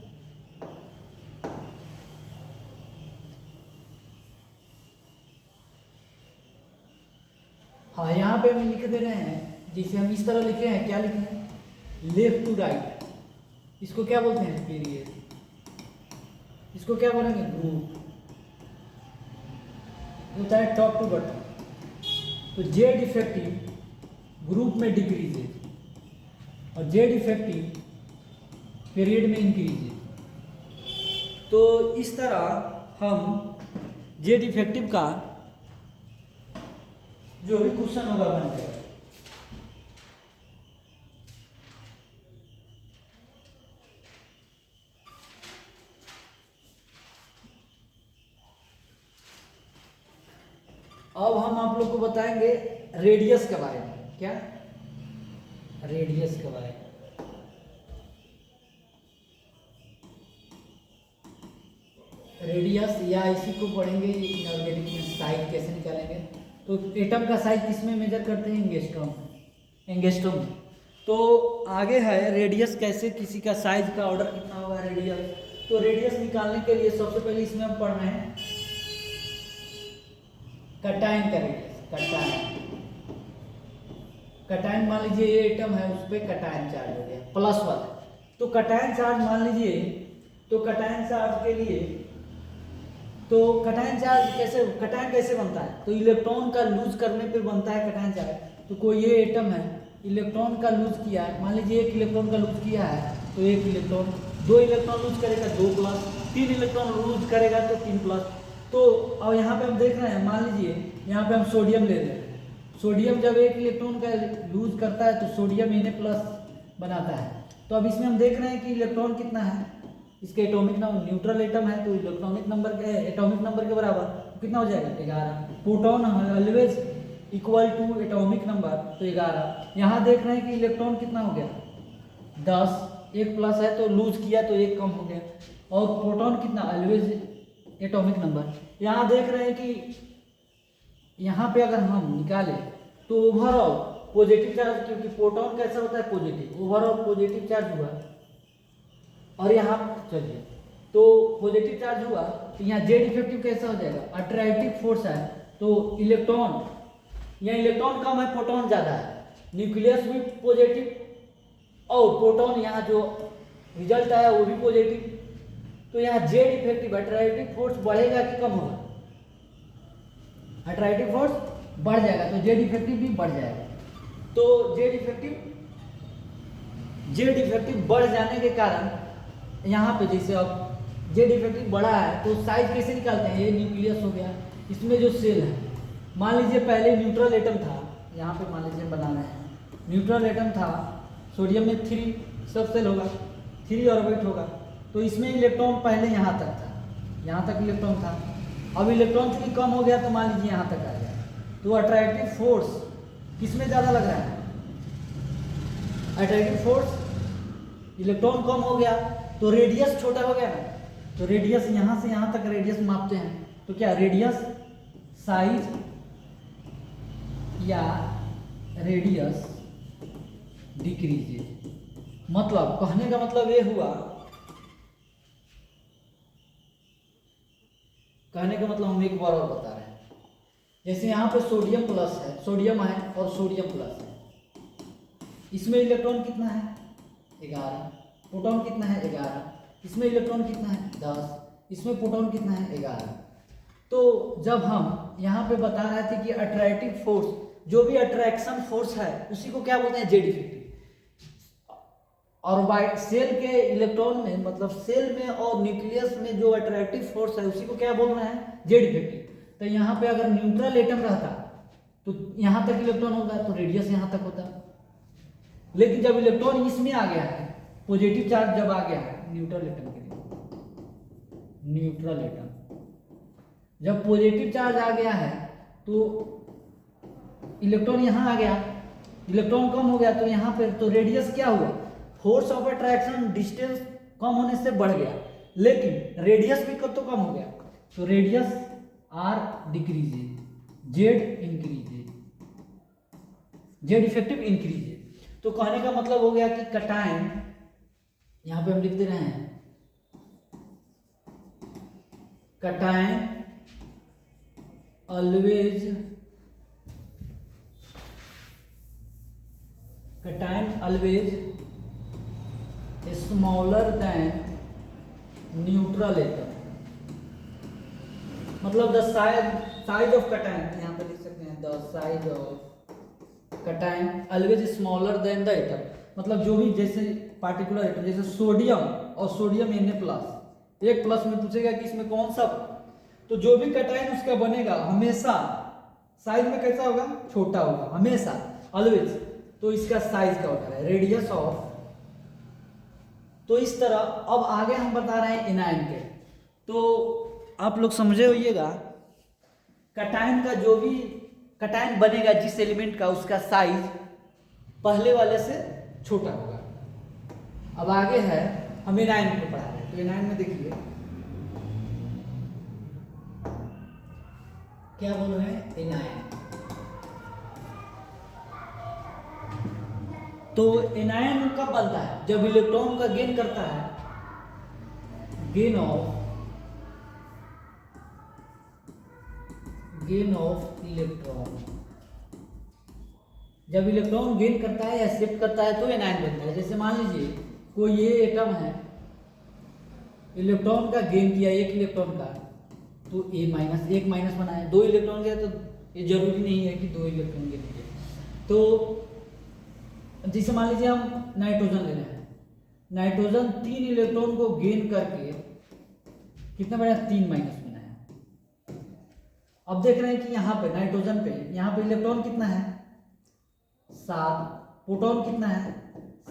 S1: हाँ, यहाँ पे हम लिख दे रहे हैं, जैसे हम इस तरह लिखे हैं, क्या लिखे हैं, लेफ्ट टू राइट, इसको क्या बोलते हैं, पीरियड, इसको क्या बोलेंगे, ग्रुप, होता है टॉप टू बॉटम। तो जेड इफेक्टिव ग्रुप में डिक्रीज है और जेड इफेक्टिव पीरियड में इंक्रीज है। तो इस तरह हम जेड इफेक्टिव का जो भी क्वेश्चन होगा बन जाएगा। अब हम आप लोग को बताएंगे रेडियस के बारे में। क्या, रेडियस के बारे में। रेडियस या इसी को पढ़ेंगे इनऑर्गेनिक में, साइज कैसे निकालेंगे। तो एटम का साइज किसमें मेजर करते हैं, एंगस्ट्रॉम, एंगस्ट्रॉम में। तो आगे है रेडियस, कैसे किसी का साइज का ऑर्डर कितना होगा रेडियस। तो रेडियस निकालने के लिए सबसे पहले इसमें हम पढ़ रहे हैं कटायन का रेडियस। कटायन मान लीजिए ये एटम है, उस पर कटायन चार्ज हो गया +1। तो कटायन चार्ज मान लीजिए, तो कटायन चार्ज के लिए, तो कटायन चार्ज कटायन कैसे बनता है, तो इलेक्ट्रॉन का लूज करने पे बनता है कटायन चार्ज। तो कोई ये एटम है, इलेक्ट्रॉन का लूज किया है, मान लीजिए 1 इलेक्ट्रॉन का लूज किया है, तो 1 इलेक्ट्रॉन, 2 इलेक्ट्रॉन लूज करेगा 2+, 3 इलेक्ट्रॉन लूज करेगा तो 3+। तो अब यहाँ पे हम देख रहे हैं, मान लीजिए यहाँ पे हम सोडियम ले रहे हैं, सोडियम जब 1 इलेक्ट्रॉन का लूज करता है तो सोडियम Na+ बनाता है। तो अब इसमें हम देख रहे हैं कि इलेक्ट्रॉन कितना है, इसके एटॉमिक नंबर, न्यूट्रल एटम है तो इलेक्ट्रॉनिक नंबर के एटॉमिक नंबर के बराबर कितना हो जाएगा, 11। Proton always equal to atomic number, तो 11। यहाँ देख रहे हैं कि इलेक्ट्रॉन कितना हो गया, 10, 1+ है तो लूज किया तो 1 कम हो गया। और प्रोटॉन कितना, ऑलवेज एटॉमिक नंबर। यहाँ देख रहे हैं कि यहाँ पे अगर हम निकालें तो ओवरऑल पॉजिटिव चार्ज, क्योंकि प्रोटॉन कैसा होता है, पॉजिटिव, ओवरऑल पॉजिटिव चार्ज हुआ। और यहाँ चलिए, तो पॉजिटिव चार्ज हुआ तो यहाँ जेड इफेक्टिव कैसा हो जाएगा, अट्रैक्टिव फोर्स है, तो इलेक्ट्रॉन, यहाँ इलेक्ट्रॉन कम है, प्रोटॉन ज़्यादा है, न्यूक्लियस भी पॉजिटिव और प्रोटॉन यहाँ जो रिजल्ट आया वो भी पॉजिटिव। तो यहाँ जेड इफेक्टिव अट्रैक्टिव फोर्स बढ़ेगा कि कम होगा, अट्रैक्टिव फोर्स बढ़ जाएगा, तो जेड इफेक्टिव भी बढ़ जाएगा। तो जेड इफेक्टिव बढ़ जाने के कारण यहाँ पे जैसे अब जेड इफेक्टिव बढ़ा है तो साइज कैसे निकालते हैं, ये न्यूक्लियस हो गया, इसमें जो सेल है, मान लीजिए पहले न्यूट्रल एटम था, यहाँ पे मान लीजिए बना रहे हैं, न्यूट्रल एटम था, सोडियम में 3 सब सेल होगा, 3 ऑर्बिट होगा, तो इसमें इलेक्ट्रॉन पहले यहाँ तक था, यहाँ तक इलेक्ट्रॉन था। अब इलेक्ट्रॉन चूंकि कम हो गया तो मान लीजिए यहाँ तक आ गया, तो अट्रैक्टिव फोर्स किसमें ज़्यादा लग रहा है, अट्रैक्टिव फोर्स, इलेक्ट्रॉन कम हो गया तो रेडियस छोटा हो गया ना, तो रेडियस यहाँ से यहाँ तक रेडियस मापते हैं, तो क्या रेडियस साइज या रेडियस डिक्रीजेज। मतलब कहने का मतलब ये हुआ कहने का मतलब हम एक बार और बता रहे हैं, जैसे यहाँ पे सोडियम प्लस है, सोडियम है और सोडियम प्लस है, इसमें इलेक्ट्रॉन कितना है 11, प्रोटॉन कितना है 11, इसमें इलेक्ट्रॉन कितना है 10, इसमें प्रोटॉन कितना है 11। तो जब हम यहाँ पे बता रहे थे कि अट्रैक्टिव फोर्स, जो भी अट्रैक्शन फोर्स है उसी को क्या बोलते हैं जेड इफेक्टिव। और बाय सेल के इलेक्ट्रॉन में, मतलब सेल में और न्यूक्लियस में जो अट्रैक्टिव फोर्स है उसी को क्या बोल रहे हैं जेड इफेक्टिव। तो यहाँ पे अगर न्यूट्रल एटम रहता तो यहाँ तक इलेक्ट्रॉन होगा तो रेडियस यहाँ तक होता, लेकिन जब इलेक्ट्रॉन इसमें आ गया है, पॉजिटिव चार्ज जब आ गया है न्यूट्रल एटम के लिए, न्यूट्रल एटम जब पॉजिटिव चार्ज आ गया है तो इलेक्ट्रॉन यहाँ आ गया, इलेक्ट्रॉन कम हो गया तो यहाँ पे तो रेडियस क्या हुआ, फोर्स ऑफ अट्रैक्शन डिस्टेंस कम होने से बढ़ गया, लेकिन रेडियस भी कब तो कम हो गया, तो radius R decreases, Z increases, Z effective increases. तो कहने का मतलब हो गया कि कटायन, यहां पे हम लिख दे रहे हैं cation always, cation always smaller than neutral atom, मतलब द साइज ऑफ कटायन, यहाँ पे लिख सकते हैं the size of cation always smaller than the atom, मतलब जो भी जैसे पार्टिकुलर एटम, जैसे सोडियम और सोडियम Na+, एक प्लस में पूछेगा कि इसमें कौन सा, तो जो भी कटायन उसका बनेगा हमेशा साइज में कैसा होगा, छोटा होगा हमेशा, ऑलवेज। तो इसका साइज क्या होता है, रेडियस ऑफ। तो इस तरह अब आगे हम बता रहे हैं एनायन के, तो आप लोग समझे होइएगा, कटायन का जो भी कटायन बनेगा जिस एलिमेंट का, उसका साइज पहले वाले से छोटा होगा। अब आगे है, हम एनायन को पढ़ा रहे हैं, तो एनायन में देखिए क्या बोल रहे हैं एनायन। तो एनायन कब बनता है, जब इलेक्ट्रॉन का गेन करता है, गेन ऑफ इलेक्ट्रॉन, जब इलेक्ट्रॉन गेन करता है या शिफ्ट करता है तो एनायन बनता है। जैसे मान लीजिए कोई ये एटम है, इलेक्ट्रॉन का गेन किया एक इलेक्ट्रॉन का, तो एक माइनस बना है, 2 इलेक्ट्रॉन गया, तो ये जरूरी नहीं है कि 2 इलेक्ट्रॉन गेन किए। तो जैसे मान लीजिए हम नाइट्रोजन ले रहे हैं, नाइट्रोजन 3 इलेक्ट्रॉन को गेन करके कितना बना, 3 माइनस बनाया। अब देख रहे हैं कि यहाँ पे नाइट्रोजन पे, यहाँ पे इलेक्ट्रॉन कितना है 7, प्रोटॉन कितना है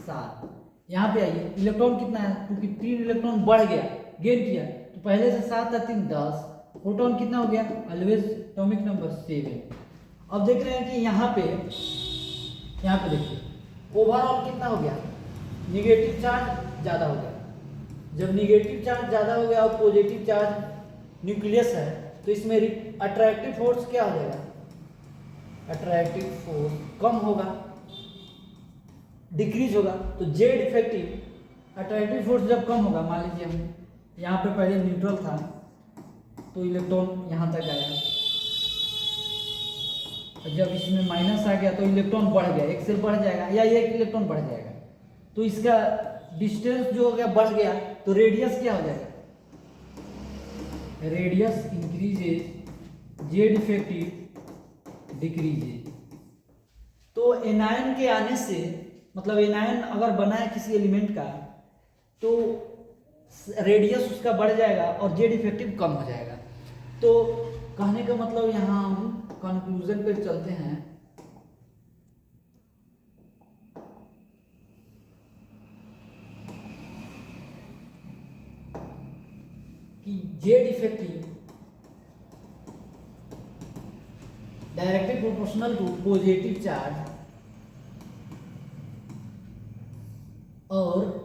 S1: 7, यहाँ पे आइए इलेक्ट्रॉन कितना है, क्योंकि 3 इलेक्ट्रॉन बढ़ गया, गेन किया, तो पहले से 7 था 3 10, प्रोटॉन कितना हो गया, ऑलवेज एटॉमिक नंबर 7। अब देख रहे हैं कि यहाँ पे देखिए ओवरऑल कितना हो गया, निगेटिव चार्ज ज़्यादा हो गया। जब निगेटिव चार्ज ज़्यादा हो गया और पॉजिटिव चार्ज न्यूक्लियस है, तो इसमें अट्रैक्टिव फोर्स क्या हो जाएगा, अट्रैक्टिव फोर्स कम होगा, डिक्रीज होगा। तो जेड इफेक्टिव, अट्रैक्टिव फोर्स जब कम होगा, मान लीजिए हम यहाँ पे पहले न्यूट्रल था तो इलेक्ट्रॉन यहाँ तक आया, जब इसमें माइनस आ गया तो इलेक्ट्रॉन बढ़ गया, एक सेल बढ़ जाएगा या एक इलेक्ट्रॉन बढ़ जाएगा, तो इसका डिस्टेंस जो हो गया बढ़ गया, तो रेडियस क्या हो जाएगा, radius increases, Z effective decreases. तो एनायन के आने से, मतलब एनायन अगर बना है किसी एलिमेंट का, तो रेडियस उसका बढ़ जाएगा और जेड इफेक्टिव कम हो जाएगा। तो कहने का मतलब यहाँ हम कंक्लूजन पे चलते हैं कि Z effective directly proportional to positive charge और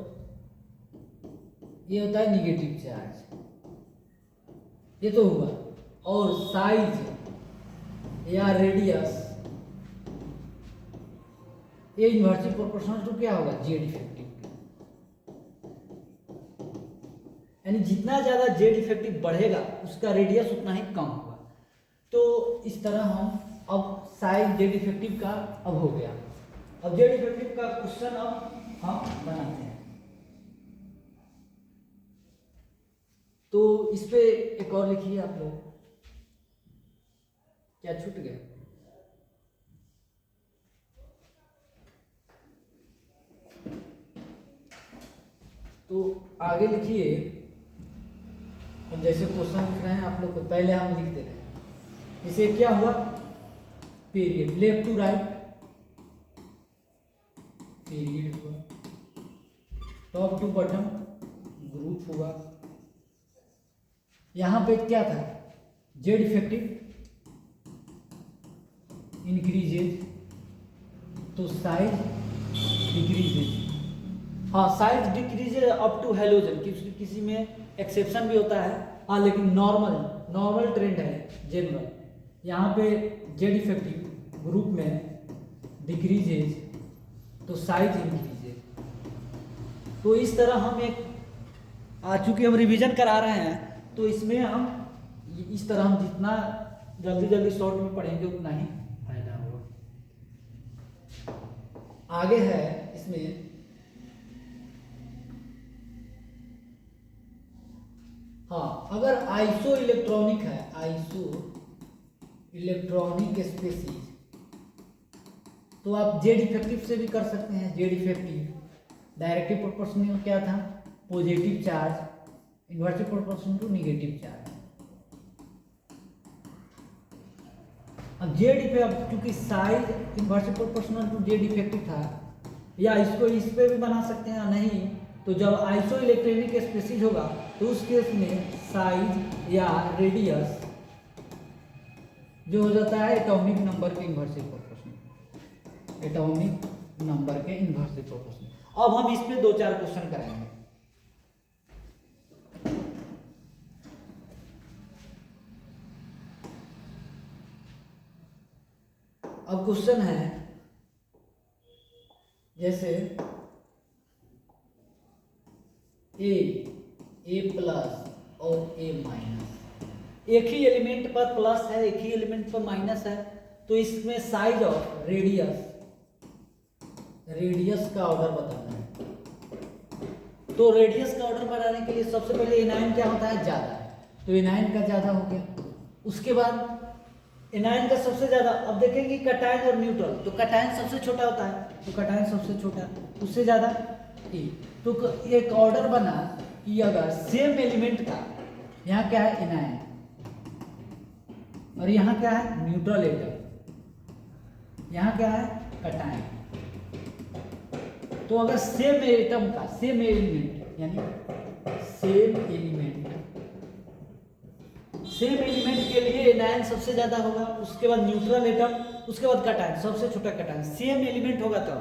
S1: ये होता है निगेटिव चार्ज, ये तो हुआ, और साइज या रेडियस ये इनवर्सली प्रोपोर्शनल टू क्या होगा, जेड इफेक्टिव। यानी जितना ज़्यादा जेड इफेक्टिव बढ़ेगा उसका रेडियस उतना ही कम होगा। तो इस तरह हम अब साइज जेड इफेक्टिव का अब हो गया। अब जेड इफेक्टिव का क्वेश्चन अब हम बनाते हैं। तो इस पे एक और लिखिए आप लोग, क्या छूट गया? तो आगे लिखिए, जैसे क्वेश्चन लिख रहे हैं आप लोग को पहले हम लिख दे रहे हैं। इसे क्या हुआ, period, left to right period हुआ, टॉप टू बॉटम ग्रुप हुआ। यहां पे क्या था, जेड इफेक्टिव इंक्रीजेज तो साइज डिक्रीजेज। हाँ, size decreases up to halogen, किसी में एक्सेप्शन भी होता है, हाँ, लेकिन नॉर्मल ट्रेंड है जनरल। यहाँ पे जेड इफेक्टिव ग्रुप में डिक्रीजेज तो साइज इंक्रीजेज। तो इस तरह हम एक, चूंकि हम रिवीजन करा रहे हैं तो इसमें हम इस तरह हम जितना जल्दी शॉर्ट में पढ़ेंगे उतना ही फायदा होगा। आगे है इसमें, हाँ, अगर आइसो इलेक्ट्रॉनिक है, आइसो इलेक्ट्रॉनिक स्पेसीज, तो आप जेड इफेक्टिव से भी कर सकते हैं। जेड इफेक्टिव डायरेक्टिव प्रोपोर्शनल क्या था, positive charge inversely proportional to negative charge. अब जेड इफेक्टिव चूंकि size inversely proportional to Z effective था, या इसको इस पे भी बना सकते हैं, नहीं तो जब आइसो इलेक्ट्रॉनिक स्पेसीज होगा तो उस केस में साइज या रेडियस जो हो जाता है एटॉमिक नंबर के इन्वर्सिव प्रोपोर्शनल, एटॉमिक नंबर के इन्वर्सिव प्रोपोर्शनल। अब हम इस पे 2-4 क्वेश्चन कराएंगे। अब क्वेश्चन है जैसे ए प्लस और ए माइनस, एक ही एलिमेंट पर प्लस है, एक ही एलिमेंट पर माइनस है, तो इसमें साइज ऑफ रेडियस का ऑर्डर बताना है। तो रेडियस का ऑर्डर बनाने के लिए सबसे पहले एनायन क्या होता है, ज्यादा है, तो एनायन का ज्यादा हो गया। उसके बाद एनायन का सबसे ज्यादा, अब देखेंगे कैटायन और न्यूट्रल, तो कैटायन सबसे छोटा होता है, तो कैटायन सबसे छोटा, उससे ज्यादा ई। तो एक ऑर्डर बना कि अगर सेम एलिमेंट का, यहाँ क्या है एनायन और यहाँ क्या है न्यूट्रल एटम, यहाँ क्या है कैटायन, तो अगर सेम एटम का सेम एलिमेंट, यानी सेम एलिमेंट के लिए एनायन सबसे ज्यादा होगा, उसके बाद न्यूट्रल एटम, उसके बाद कैटायन, सबसे छोटा कैटायन, सेम एलिमेंट होगा तब।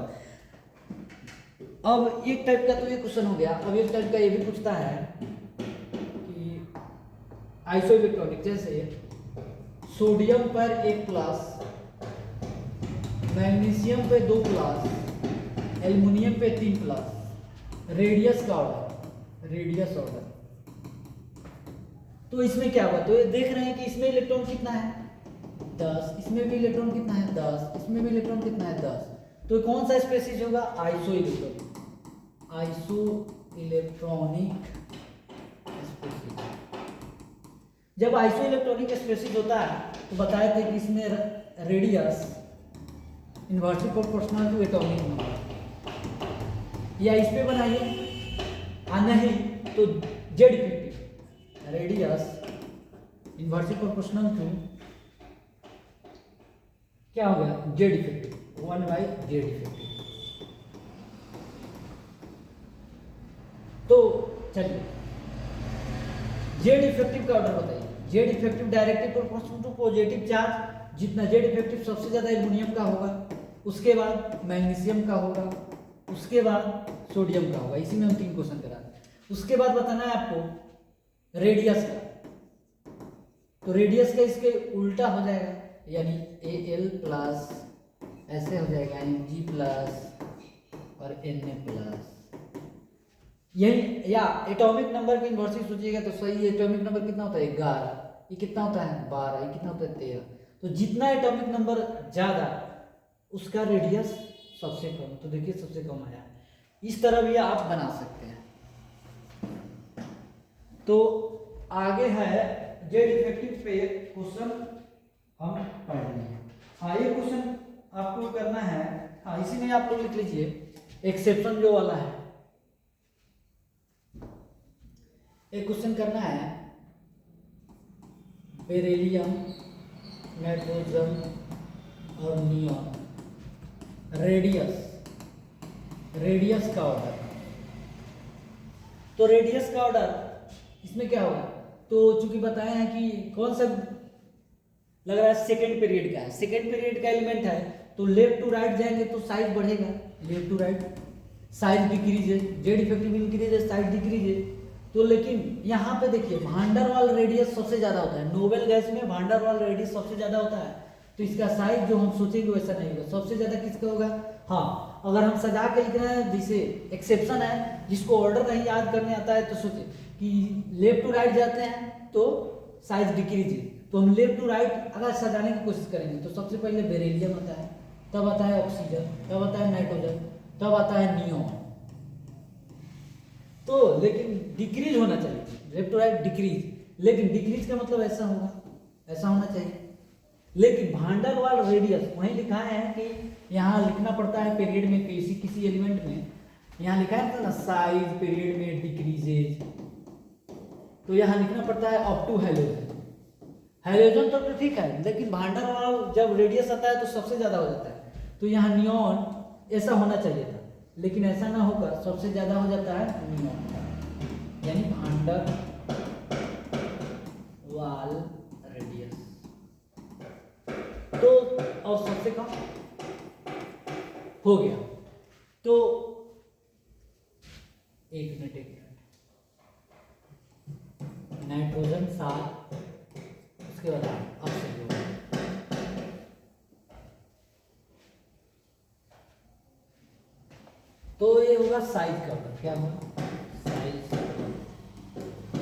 S1: अब एक टाइप का तो ये क्वेश्चन हो गया। अब एक टाइप का ये भी पूछता है कि आइसो इलेक्ट्रॉनिक, जैसे सोडियम पर 1 प्लस, मैग्नीशियम पे 2 प्लस, एल्युमिनियम पे 3 प्लस, रेडियस का ऑर्डर, रेडियस ऑर्डर। तो इसमें क्या हुआ, तो ये देख रहे हैं कि इसमें इलेक्ट्रॉन कितना है 10, इसमें भी इलेक्ट्रॉन कितना है 10, इसमें भी इलेक्ट्रॉन कितना है 10, तो कौन सा स्पेसीज होगा, isoelectronic, isoelectronic species. जब आइसो इलेक्ट्रॉनिक स्पेसीज होता है तो बताए थे कि इसमें radius inversely proportional to atomic number, या इस पे बनाइए, नहीं तो Z effective, radius inversely proportional to क्या हो गया जेड इफेक्टिव, 1/जेड इफेक्टिव। तो चलिए जेड इफेक्टिव का ऑर्डर बताइए। Z effective directly proportional to positive charge, जितना जेड इफेक्टिव सबसे ज्यादा एल्युमिनियम का होगा, उसके बाद मैग्नीशियम का होगा, उसके बाद सोडियम का होगा। इसी में हम 3 क्वेश्चन करा रहे हैं। उसके बाद बताना है आपको रेडियस का, तो रेडियस का इसके उल्टा हो जाएगा, यानी Al प्लस ऐसे हो जाएगा, Mg प्लस और Na प्लस, यही या एटॉमिक नंबर की इन्वर्सिटी सोचिएगा तो सही, एटॉमिक नंबर कितना होता है 11, ये कितना होता है 12, ये कितना होता है 13। तो जितना एटॉमिक नंबर ज़्यादा उसका रेडियस सबसे कम। तो देखिए सबसे कम आया। इस तरह भी आप बना सकते हैं। तो आगे है जेड इफेक्टिव पे क्वेश्चन हम पढ़ लेंगे। हाँ ये क्वेश्चन आपको करना है, हाँ इसी में आप लोग लिख लीजिए एक्सेप्शन जो वाला है। एक क्वेश्चन करना है बेरिलियम, नाइट्रोजन और नियॉन रेडियस का ऑर्डर। तो रेडियस का ऑर्डर इसमें क्या होगा, तो चूंकि बताए हैं कि कौन सा लग रहा है सेकेंड पीरियड का है, सेकेंड पीरियड का एलिमेंट है, तो लेफ्ट टू राइट जाएंगे तो साइज बढ़ेगा, left to right size decrease है, जेड इफेक्टिव इंक्रीज है, साइज डिक्रीज है। तो लेकिन यहाँ पे देखिए भान डर वाल रेडियस सबसे ज्यादा होता है, नोबेल गैस में भान डर वाल रेडियस सबसे ज्यादा होता है। तो इसका साइज जो हम सोचेंगे वैसा नहीं होगा, सबसे ज्यादा किसका होगा। हाँ अगर हम सजा के लिख रहे हैं जैसे एक्सेप्शन है, जिसको ऑर्डर नहीं याद करने आता है तो सोचे कि लेफ्ट टू राइट जाते हैं तो साइज डिक्रीज है, तो हम लेफ्ट टू राइट अगर सजाने की कोशिश करेंगे तो सबसे पहले बेरिलियम आता है, तब आता है ऑक्सीजन, तब आता है नाइट्रोजन, तब आता है नियॉन। तो लेकिन डिक्रीज होना चाहिए, लेफ्ट टू राइट डिक्रीज, लेकिन डिक्रीज का मतलब ऐसा होगा, ऐसा होना चाहिए। लेकिन भान डर वाल रेडियस वहीं लिखा है कि यहाँ लिखना पड़ता है पीरियड में, किसी एलिमेंट में यहाँ लिखा है ना साइज पीरियड में डिक्रीजेज, तो यहाँ लिखना पड़ता है अप टू हेलोजन। हेलोजन तो ठीक है, लेकिन भान डर वाल जब रेडियस आता है तो सबसे ज्यादा हो जाता है, तो यहाँ नियॉन ऐसा होना चाहिए था, लेकिन ऐसा ना होकर सबसे ज्यादा हो जाता है नियॉन, यानी भान डर वाल रेडियस। तो और सबसे कम हो गया। तो एक मिनट नाइट्रोजन 7, उसके बाद अब सही होगा। तो ये होगा साइज का ऑर्डर, क्या होगा साइज।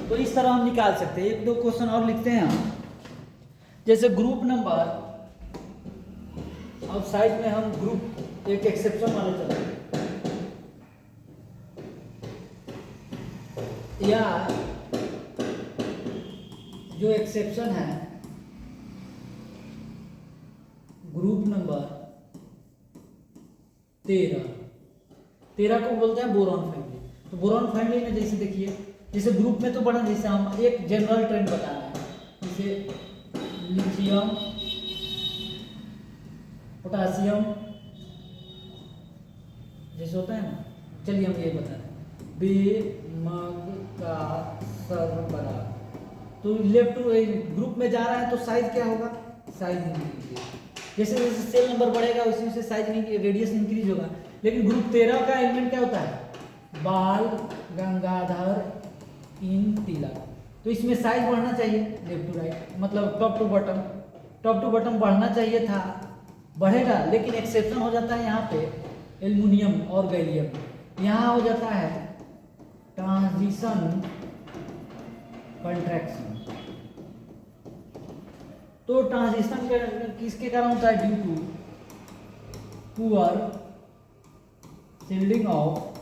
S1: तो इस तरह हम निकाल सकते हैं। एक दो क्वेश्चन और लिखते हैं हम, जैसे ग्रुप नंबर, अब साइड में हम ग्रुप एक एक्सेप्शन वाले चलते हैं, या जो एक्सेप्शन है ग्रुप नंबर 13 को बोलते हैं बोरॉन फैमिली। तो बोरॉन फैमिली में जैसे देखिए, जैसे ग्रुप में तो बड़ा, जैसे हम एक जनरल ट्रेंड बता रहे हैं, जैसे लिथियम, पोटासियम जैसे होता है ना, चलिए हम ये बता रहे हैं बेमग का सरबराह। तो लेफ्ट टू ग्रुप में जा रहा है तो साइज क्या होगा, साइज इंक्रीज। जैसे जैसे सेल नंबर बढ़ेगा उसी से साइज रेडियस इंक्रीज होगा। लेकिन ग्रुप 13 का एलिमेंट क्या होता है, बाल गंगाधर इन तिलक। तो इसमें साइज बढ़ना चाहिए लेफ्ट टू राइट, मतलब टॉप टू बॉटम बढ़ना चाहिए था, बढ़ेगा। लेकिन एक्सेप्शन हो जाता है यहाँ पे एल्युमिनियम और गैलियम, यहाँ हो जाता है ट्रांजिशन कंट्रैक्शन। तो ट्रांजिशन किसके कारण होता है, due to poor shielding of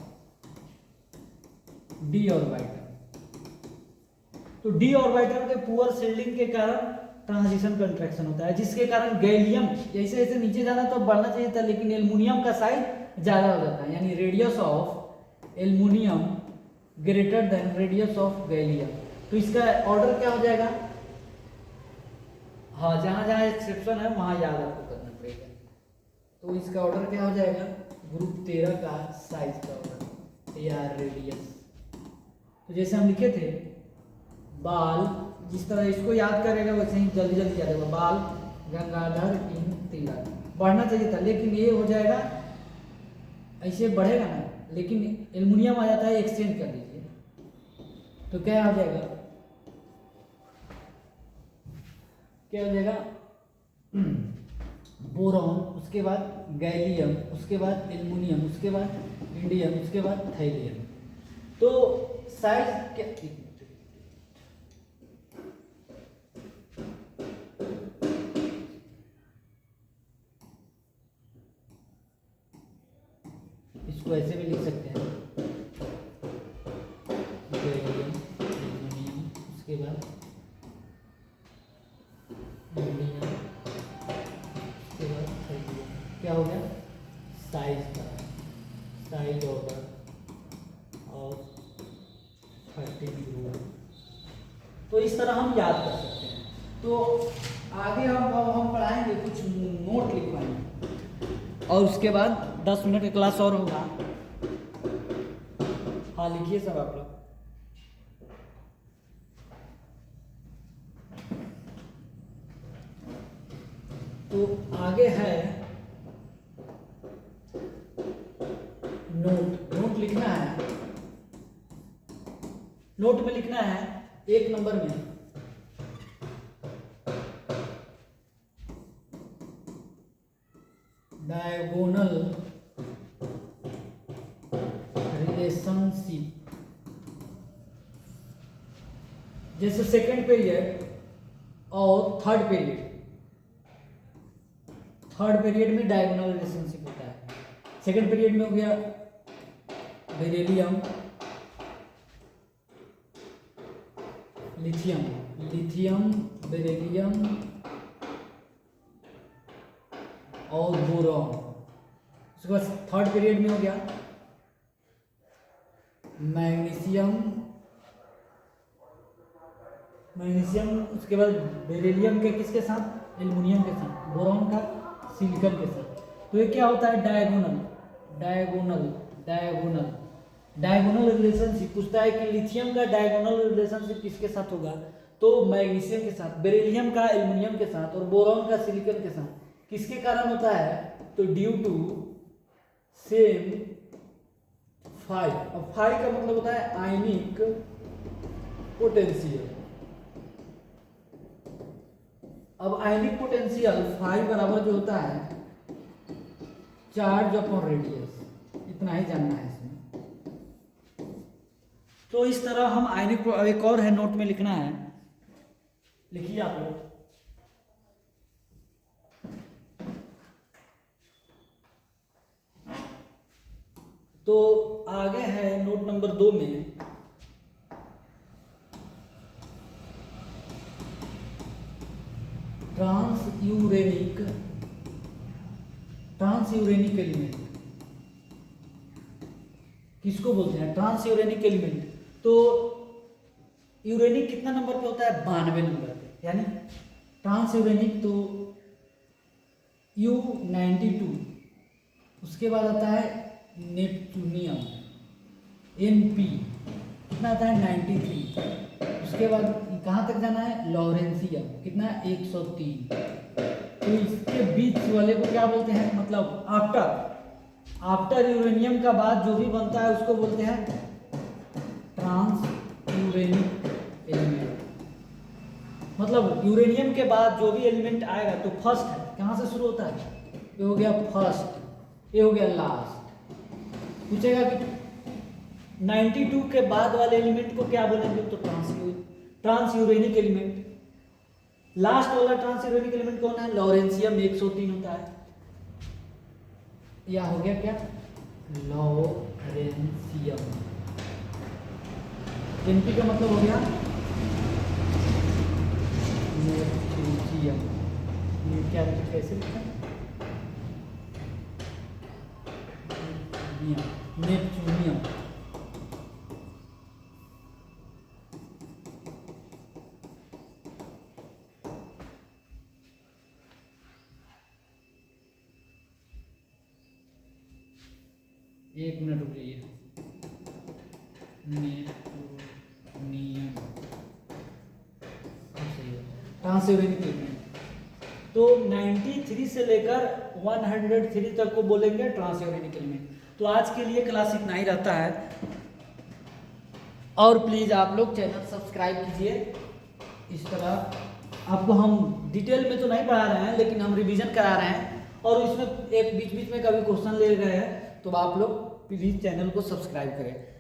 S1: D orbital. तो डी ऑर्बिटल के पुअर शिल्डिंग के कारण ट्रांजिशन कंट्रैक्शन होता है, जिसके कारण गैलियम जैसे जैसे नीचे जाना तो बढ़ना चाहिए था, लेकिन एल्युमिनियम का साइज ज्यादा हो जाता है, यानी radius of aluminium greater than radius of gallium. तो इसका ऑर्डर क्या हो जाएगा, हाँ जहां जहां एक्सेप्शन है वहां याद आपको करना पड़ेगा। तो इसका ऑर्डर क्या हो जाएगा, ग्रुप 13 का साइज का ऑर्डर या रेडियस। तो जैसे हम लिखे थे बाल, जिस तरह इसको याद करेगा वैसे ही जल्दी जल्दी याद होगा, बाल गंगाधर इन तिलक। बढ़ना चाहिए था लेकिन ये हो जाएगा, ऐसे बढ़ेगा ना, लेकिन एल्युमिनियम आ जाता है, एक्सचेंज कर दीजिए तो क्या हो जाएगा, क्या हो जाएगा बोरॉन, उसके बाद गैलियम, उसके बाद एल्युमिनियम, उसके बाद इंडियम, उसके बाद थैलियम। तो साइज क्या, इसको ऐसे भी लिख सकते हैं, बेरिलियम, एल्युमिनियम, उसके बाद बेरिलियम, उसके बाद हेलियम। क्या हो गया? साइज का, साइज ऑर्डर और 13 ग्रुप। तो इस तरह हम याद कर सकते हैं। तो आगे हम पढ़ाएंगे, कुछ नोट लिखवाएंगे और उसके बाद 10 मिनट की क्लास और होगा। हाँ लिखिए सब आप लोग। तो आगे है नोट। नोट लिखना है, नोट में लिखना है 1 नंबर में डायगोनल रिलेशनशिप। जैसे सेकंड पीरियड और थर्ड पीरियड, थर्ड पीरियड में डायगोनल रिलेशनशिप होता है। सेकंड पीरियड में हो गया बेरिलियम, लिथियम, लिथियम, बेरिलियम और बोरॉन। उसके बाद थर्ड पीरियड में हो गया मैग्नीशियम, मैग्नीशियम, उसके बाद बेरिलियम के किसके साथ? एल्युमिनियम के साथ, बोरॉन का सिलिकॉन के साथ। तो ये क्या होता है? Diagonal, diagonal, diagonal, diagonal relationship. पूछता है कि लिथियम का डायगोनल रिलेशनशिप किसके साथ होगा? तो मैग्नीशियम के साथ, बेरिलियम का एल्युमिनियम के साथ और बोरॉन का सिलिकॉन के साथ। किसके कारण होता है? तो ड्यू टू सेम फाई। अब फाई का मतलब होता है आयनिक पोटेंशियल। अब आयनिक पोटेंशियल फाई बराबर जो होता है चार्ज अपॉन रेडियस, इतना ही जानना है इसमें। तो इस तरह हम आयनिक, एक और है नोट में लिखना है, लिखिए आप लोग। तो आगे है नोट नंबर 2 में ट्रांसयूरेनिक, ट्रांसयूरेनिक एलिमेंट किसको बोलते हैं? ट्रांसयूरेनिक एलिमेंट। तो यूरेनिक कितना नंबर पे होता है? 92 नंबर पे, यानी ट्रांसयूरेनिक तो U92। उसके बाद आता है नेपच्यूनियम, Np कितना आता है? 93। उसके बाद कहाँ तक जाना है? लॉरेंसियम, कितना? 103। तो इसके बीच वाले को क्या बोलते हैं? मतलब आफ्टर यूरेनियम का बाद जो भी बनता है उसको बोलते हैं ट्रांसयूरेनिक एलिमेंट। मतलब यूरेनियम के बाद जो भी एलिमेंट आएगा तो फर्स्ट है, कहाँ से शुरू होता है? ये हो गया फर्स्ट, ये हो गया लास्ट। पूछेगा कि 92 के बाद वाले एलिमेंट को क्या बोलेंगे? तो ट्रांसयूरेनिक एलिमेंट। लास्ट वाला ट्रांसयूरेनिक एलिमेंट कौन है? लॉरेंसियम, 103 होता है। या हो गया क्या? लॉरेंसियम। Np का मतलब हो गया नेपच्यूनियम। ये क्या कैसे लिखा है? नेपच्यूनियम। एक मिनट रुक जाइए। ट्रांसयूरेनिक एलिमेंट। तो 93 से लेकर 103 तक को बोलेंगे ट्रांसयूरेनिक एलिमेंट। तो आज के लिए क्लास इतना ही रहता है, और प्लीज़ आप लोग चैनल सब्सक्राइब कीजिए। इस तरह आपको हम डिटेल में तो नहीं पढ़ा रहे हैं, लेकिन हम रिवीजन करा रहे हैं, और इसमें एक बीच बीच में कभी क्वेश्चन ले गए हैं, तो आप लोग प्लीज़ चैनल को सब्सक्राइब करें।